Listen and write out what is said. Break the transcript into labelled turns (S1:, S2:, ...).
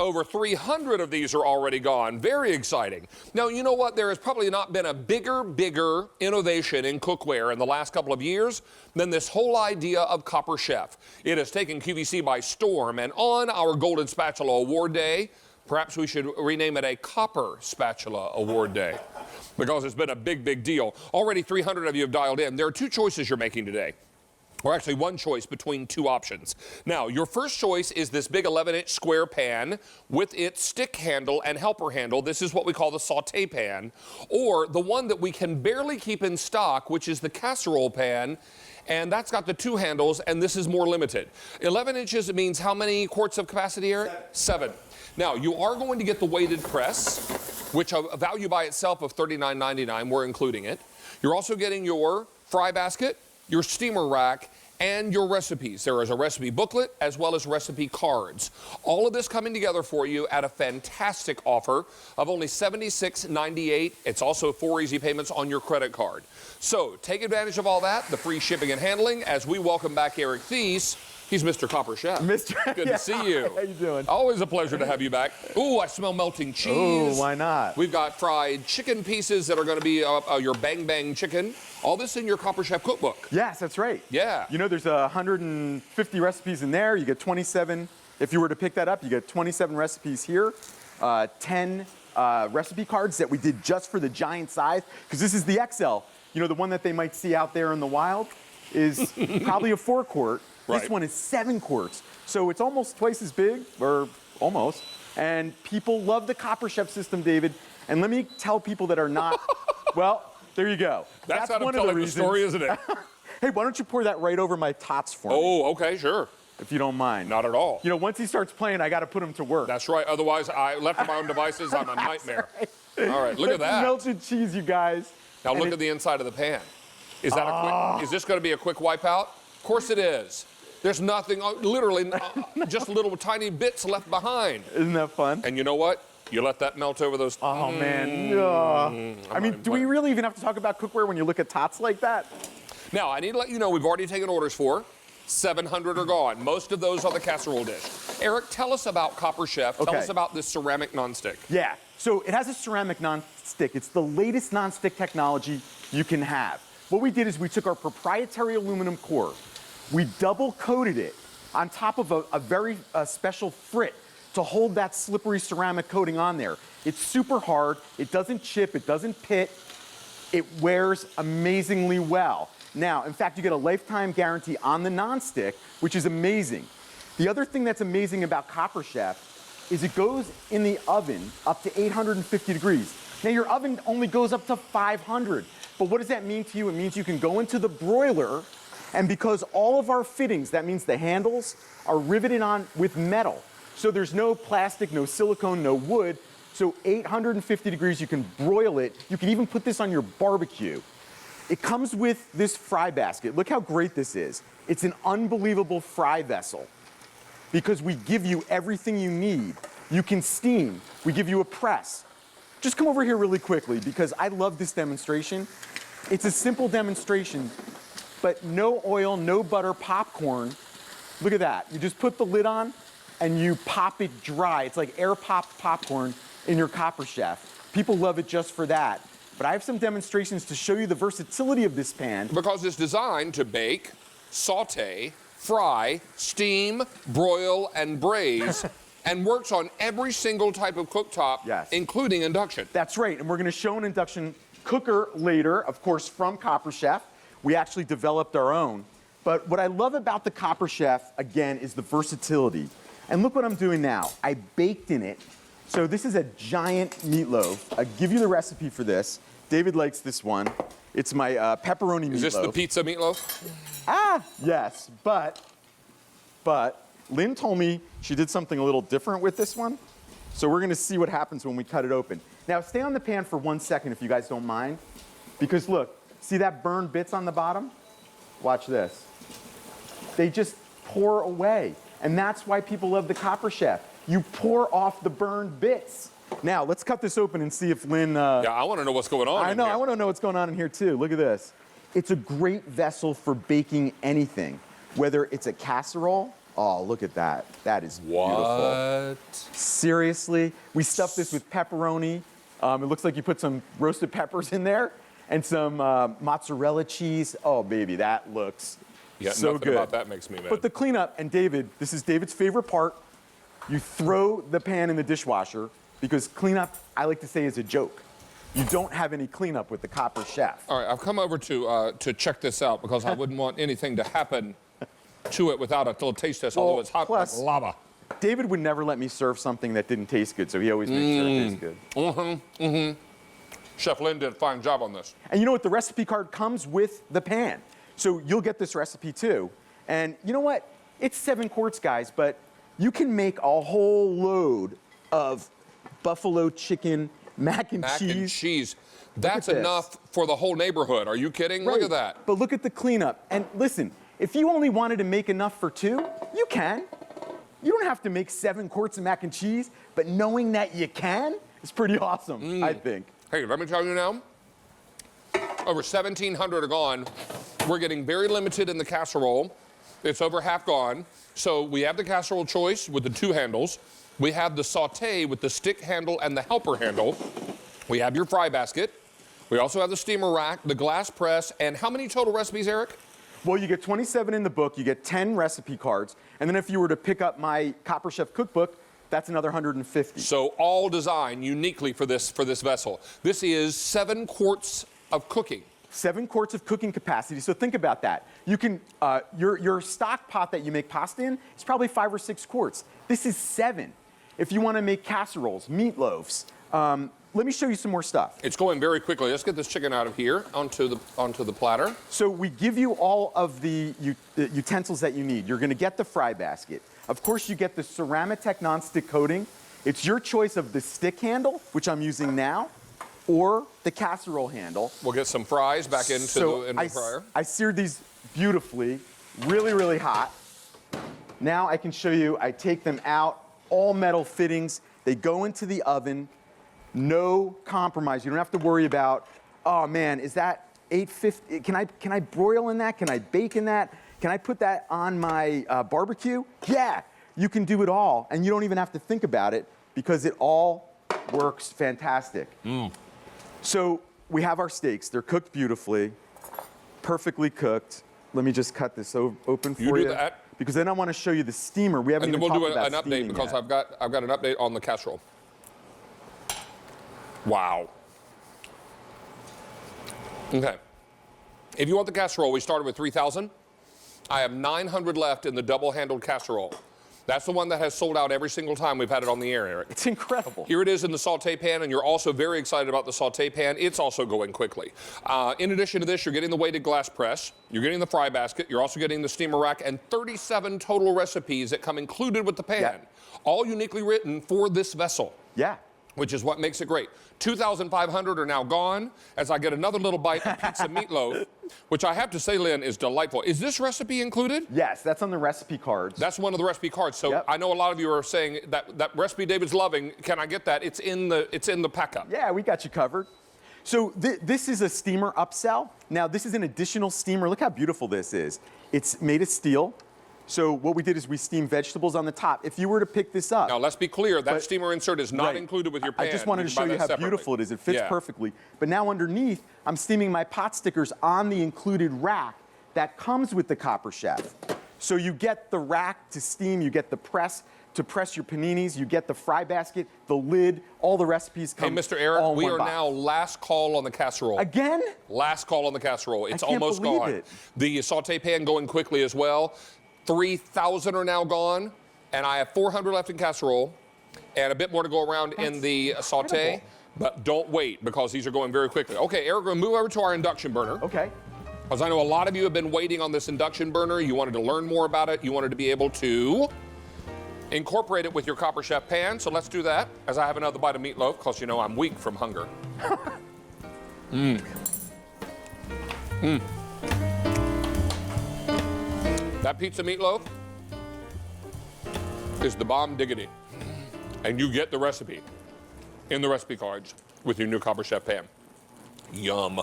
S1: Over 300 of these are already gone. Very exciting. Now, you know what? There has probably not been a bigger innovation in cookware in the last couple of years than this whole idea of Copper Chef. It has taken QVC by storm, and on our Golden Spatula Award Day, perhaps we should rename it a Copper Spatula Award Day because it's been a big deal. Already 300 of you have dialed in. There are two choices you're making today. Or actually one choice between two options. Now, your first choice is this big 11-inch square pan with its stick handle and helper handle. This is what we call the saute pan. Or the one that we can barely keep in stock, which is the casserole pan. And that's got the two handles, and this is more limited. 11 inches, it means how many quarts of capacity here? 7. Now, you are going to get the weighted press, which a value by itself of $39.99. We're including it. You're also getting your fry basket, your steamer rack, and your recipes. There is a recipe booklet as well as recipe cards. All of this coming together for you at a fantastic offer of only $76.98. It's also 4 easy payments on your credit card. So take advantage of all that, the free shipping and handling, as we welcome back Eric Thies. He's Mr. Copper Chef. Good to see you.
S2: How you doing?
S1: Always a pleasure to have you back. Ooh, I smell melting cheese.
S2: Oh, why not?
S1: We've got fried chicken pieces that are going to be your bang bang chicken. All this in your Copper Chef cookbook.
S2: Yes, that's right.
S1: Yeah.
S2: You know, there's 150 recipes in there. You get 27. If you were to pick that up, you get 27 recipes here. 10 recipe cards that we did just for the giant size, because this is the XL. You know, the one that they might see out there in the wild is probably a 4-quart.
S1: Right.
S2: This one is 7 quarts. So it's almost twice as big, or almost. And people love the Copper Chef system, David. And let me tell people that are not, well, there you go.
S1: That's how I'm telling the story, isn't it?
S2: Hey, why don't you pour that right over my tots for me?
S1: Oh, okay, sure.
S2: If you don't mind.
S1: Not at all.
S2: You know, once he starts playing, I got to put him to work.
S1: That's right. Otherwise, left to my own devices, I'm a nightmare.
S2: Right.
S1: All right, look at that.
S2: Melted cheese, you guys.
S1: Now look at the inside of the pan. Is that a quick? Is this going to be a quick wipeout? Of course it is. There's nothing, literally, just little tiny bits left behind.
S2: Isn't that fun?
S1: And you know what? You let that melt over those.
S2: Oh, man. I mean, do we really even have to talk about cookware when you look at tots like that?
S1: Now, I need to let you know we've already taken orders for. 700 are gone. Most of those are the casserole dish. Eric, tell us about Copper Chef.
S2: Okay.
S1: Tell us about this ceramic nonstick.
S2: Yeah. So it has a ceramic nonstick. It's the latest nonstick technology you can have. What we did is we took our proprietary aluminum core. We double coated it on top of a very special frit to hold that slippery ceramic coating on there. It's super hard. It doesn't chip. It doesn't pit. It wears amazingly well. Now, in fact, you get a lifetime guarantee on the nonstick, which is amazing. The other thing that's amazing about Copper Chef is it goes in the oven up to 850 degrees. Now, your oven only goes up to 500. But what does that mean to you? It means you can go into the broiler, and because all of our fittings, that means the handles, are riveted on with metal. So there's no plastic, no silicone, no wood. So 850 degrees, you can broil it. You can even put this on your barbecue. It comes with this fry basket. Look how great this is. It's an unbelievable fry vessel because we give you everything you need. You can steam. We give you a press. Just come over here really quickly because I love this demonstration. It's a simple demonstration, but no oil, no butter, popcorn. Look at that. You just put the lid on and you pop it dry. It's like air popped popcorn in your Copper Chef. People love it just for that. But I have some demonstrations to show you the versatility of this pan.
S1: Because it's designed to bake, saute, fry, steam, broil, and braise, and works on every single type of cooktop,
S2: Yes.
S1: including induction.
S2: That's right, and we're gonna show an induction cooker later, of course, from Copper Chef. We actually developed our own. But what I love about the Copper Chef, again, is the versatility. And look what I'm doing now. I baked in it. So this is a giant meatloaf. I'll give you the recipe for this. David likes this one. It's my pepperoni meatloaf.
S1: Is this the pizza meatloaf?
S2: Yes, but Lynn told me she did something a little different with this one. So we're gonna see what happens when we cut it open. Now stay on the pan for 1 second if you guys don't mind. Because look, see that burned bits on the bottom? Watch this. They just pour away. And that's why people love the Copper Chef. You pour off the burned bits. Now, let's cut this open and see if Lynn...
S1: Yeah, I want to know what's going on
S2: I know,
S1: here.
S2: I want to know what's going on in here too. Look at this. It's a great vessel for baking anything. Whether it's a casserole, oh, look at that. That is beautiful.
S1: What?
S2: Seriously? We stuffed this with pepperoni. It looks like you put some roasted peppers in there and some mozzarella cheese. Oh, baby, that looks so
S1: nothing
S2: good.
S1: about that makes me mad.
S2: But the cleanup, and David, this is David's favorite part. You throw the pan in the dishwasher because cleanup, I like to say, is a joke. You don't have any cleanup with the Copper Chef.
S1: All right, I've come over to check this out because I wouldn't want anything to happen to it without a little taste test, although it's hot like lava.
S2: David would never let me serve something that didn't taste good, so he always makes sure it tastes good.
S1: Chef Lynn did a fine job on this.
S2: And you know what? The recipe card comes with the pan. So you'll get this recipe too. And you know what? It's 7 quarts, guys, but you can make a whole load of buffalo chicken mac and cheese.
S1: Mac and cheese. That's
S2: this.
S1: enough for the whole neighborhood. Are you kidding?
S2: Right.
S1: Look at that.
S2: But look at the cleanup. And listen, if you only wanted to make enough for 2, you can. You don't have to make 7 quarts of mac and cheese, but knowing that you can is pretty awesome, I think.
S1: Hey, let me tell you now, over 1,700 are gone. We're getting very limited in the casserole. It's over half gone. So we have the casserole choice with the 2 handles. We have the saute with the stick handle and the helper handle. We have your fry basket. We also have the steamer rack, the glass press, and how many total recipes, Eric?
S2: Well, you get 27 in the book, you get 10 recipe cards, and then if you were to pick up my Copper Chef cookbook, that's another 150.
S1: So all designed uniquely for this vessel. This is 7 quarts of cooking.
S2: 7 quarts of cooking capacity. So think about that. You can your stock pot that you make pasta in is probably 5 or 6 quarts. This is 7. If you want to make casseroles, meatloafs, let me show you some more stuff.
S1: It's going very quickly. Let's get this chicken out of here onto the platter.
S2: So we give you all of the utensils that you need. You're going to get the fry basket. Of course, you get the Ceramtech nonstick coating. It's your choice of the stick handle, which I'm using now, or the casserole handle.
S1: We'll get some fries back into the fryer.
S2: I seared these beautifully, really, really hot. Now I can show you, I take them out, all metal fittings. They go into the oven, no compromise. You don't have to worry about, oh man, is that 850? Can I broil in that? Can I bake in that? Can I put that on my barbecue? Yeah, you can do it all, and you don't even have to think about it because it all works fantastic. So we have our steaks. They're cooked beautifully, perfectly cooked. Let me just cut this open for you.
S1: You do that.
S2: Because then I want to show you the steamer. We haven't
S1: And then
S2: even
S1: we'll
S2: talked
S1: do
S2: about
S1: an update
S2: steaming
S1: because
S2: yet.
S1: I've got an update on the casserole. Wow. Okay. If you want the casserole, we started with 3,000. I have 900 left in the double-handled casserole. That's the one that has sold out every single time we've had it on the air, Eric.
S2: It's incredible.
S1: Here it is in the saute pan, and you're also very excited about the saute pan. It's also going quickly. In addition to this, you're getting the weighted glass press, you're getting the fry basket, you're also getting the steamer rack, and 37 total recipes that come included with the pan,
S2: Yeah.
S1: all uniquely written for this vessel.
S2: Yeah.
S1: Which is what makes it great. 2,500 are now gone as I get another little bite of pizza meatloaf, which I have to say, Lynn, is delightful. Is this recipe included?
S2: Yes, that's on the recipe cards.
S1: That's one of the recipe cards. So
S2: Yep.
S1: I know a lot of you are saying that recipe David's loving. Can I get that? It's in the pack-up.
S2: Yeah, we got you covered. So this is a steamer upsell. Now, this is an additional steamer. Look how beautiful this is. It's made of steel. So what we did is we steamed vegetables on the top. If you were to pick this up.
S1: Now, let's be clear. That steamer insert is not
S2: Right.
S1: included with your pan.
S2: I just wanted to show you how beautiful it is. It fits perfectly. But now underneath, I'm steaming my pot stickers on the included rack that comes with the Copper Chef. So you get the rack to steam, you get the press to press your paninis, you get the fry basket, the lid, all the recipes come
S1: Hey, Mr. Eric,
S2: all in
S1: we
S2: one
S1: are
S2: box.
S1: now last call on the casserole.
S2: Again?
S1: Last call on the casserole. It's
S2: can't
S1: almost
S2: believe
S1: gone.
S2: it.
S1: The saute pan going quickly as well. 3,000 are now gone, and I have 400 left in casserole, and a bit more to go around in the saute. But don't wait, because these are going very quickly. Okay, Eric, we're going to move over to our induction burner.
S2: Okay.
S1: Because I know a lot of you have been waiting on this induction burner. You wanted to learn more about it. You wanted to be able to incorporate it with your Copper Chef pan. So let's do that, as I have another bite of meatloaf, because you know I'm weak from hunger. That pizza meatloaf is the bomb diggity. And you get the recipe in the recipe cards with your new Copper Chef pan. Yum.